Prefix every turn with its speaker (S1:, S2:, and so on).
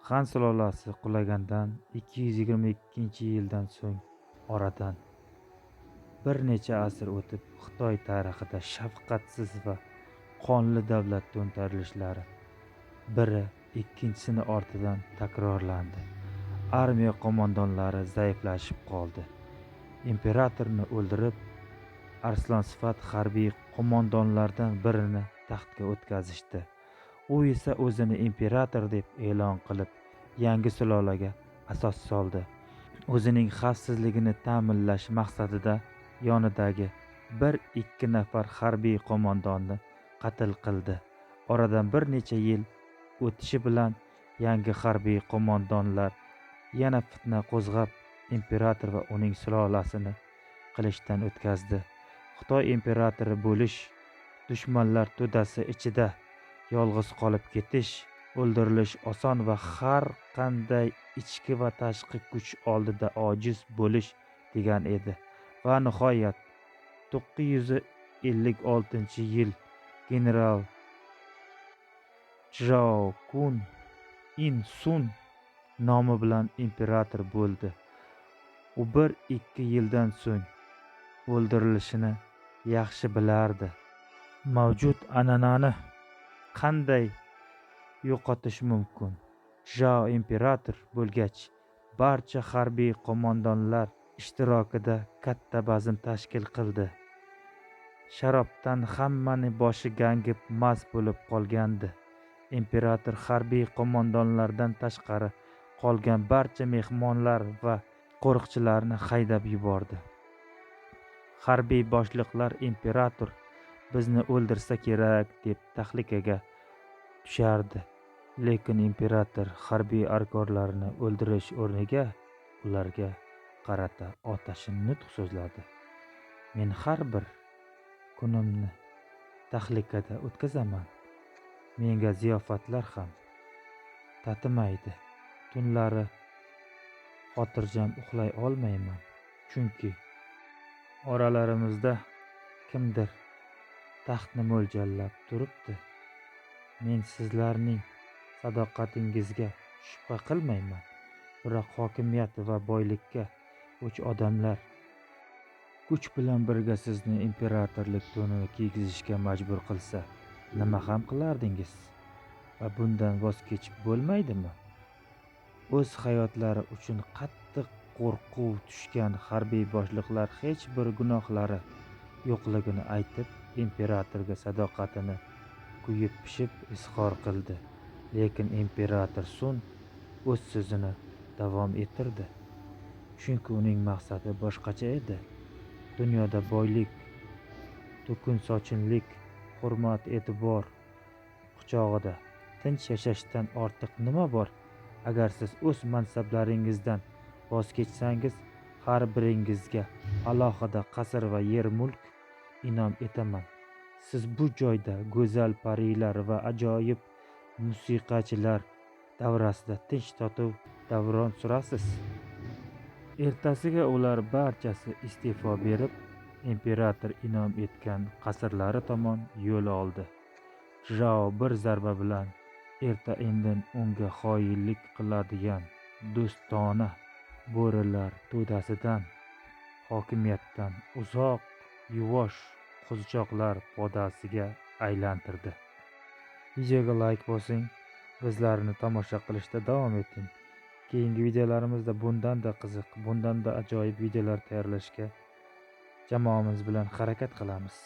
S1: Han sulolasi qulagandan 222-yildan so'ng oradan bir necha asr o'tib Xitoy tarixida shafqatsiz va qonli davlat to'ntarilishlari biri ikkinchisini ortidan takrorlandi. Armiya qo'mondonlari zaiflashib qoldi. Imperatorni o'ldirib, Arslonsifat harbiy qo'mondonlardan birini taxtga o'tkazishdi. U esa o'zini imperator deb e'lon qilib, yangi sulolaga asos soldi. O'zining xavfsizligini ta'minlash maqsadida yonidagi 1-2 nafar harbiy qo'mondonni qatl qildi. Oradan bir necha yil o'tishi bilan yangi harbiy qo'mondonlar yana fitna qo'zg'ab, imperator va uning sulolasini qilichdan o'tkazdi. Xitoy imperatori bo'lish, dushmanlar to'dasi ichida yolg'iz qolib ketish, o'ldirilish oson va har qanday ichki va tashqi kuch oldida ojiz bo'lish degan edi. Va nihoyat 956-yil general Zhao Kun In Sun nomi bilan imperator bo'ldi. U 1-2 yildan so'ng o'ldirilishini yaxshi bilardi. Mavjud an'anani qanday yo'qotish mumkin? Zhao imperator bo'lgach, barcha harbiy qo'mondonlar ishtirokida katta bazm tashkil qildi. Sharobdan hammaning boshi gangib mast bo'lib qolgandi. Imperator harbiy qo'mondonlardan tashqari qolgan barcha mehmonlar va qo'riqchilarni haydab yubordi. Harbiy boshliqlar imperator bizni o'ldirsa kerak deb tahlikaga tushardi. Lekin imperator harbiy arkorlarni o'ldirish o'rniga ularga qarata otashin nutq so'zladi. Men har bir kunimni tahlikada o'tkazaman. Menga ziyofatlar ham tatimaydi. Tunlari xotirjam uxlay olmayman. Chunki oralarimizda kimdir taxtni mo'ljallab turibdi. Men sizlarning sadoqatingizga shubha qilmayman. Biroq hokimiyat va boylikka o'ch odamlar kuch bilan birga sizni imperatorlik to'nini kiygizishga majbur qilsa, nima ham qilardingiz? Va bundan voz kechib bo'lmaydimi? O'z hayotlari uchun qattiq qo'rquv tushgan harbiy boshliqlar hech bir gunohlari yo'qligini aytib, imperatorga sadoqatini kuyib-pishib izhor qildi. Lekin imperator Sun o'z so'zini davom ettirdi. Chunki uning maqsadi boshqacha edi. Dunyoda boylik, to'kin sochinlik, hurmat, e'tibor quchog'ida tinch yashashdan ortiq nima bor? Agar siz o'z mansablaringizdan voz kechsangiz, har biringizga alohida qasr va yer mulk inom etaman. Siz bu joyda go'zal parilar va ajoyib musiqachilar davrasida tinch totuv davron surasiz. Ertasiga ular barchasi iste'fo berib, imperator inom etgan qasrlari tomon yo'l oldi. Zhao bir zarba bilan erta-indin unga xoinlik qiladigan do'stona bo'rilar to'dasidan, hokimiyatdan uzoq yuvosh qo'zichoqlar podasiga aylantirdi. Videoga like bosing, bizlarni tomosha qilishda davom eting. Keyingi videolarimizda bundanda qiziq, bundanda ajoyib videolar tayyorlashga jamoamiz bilan harakat qilamiz.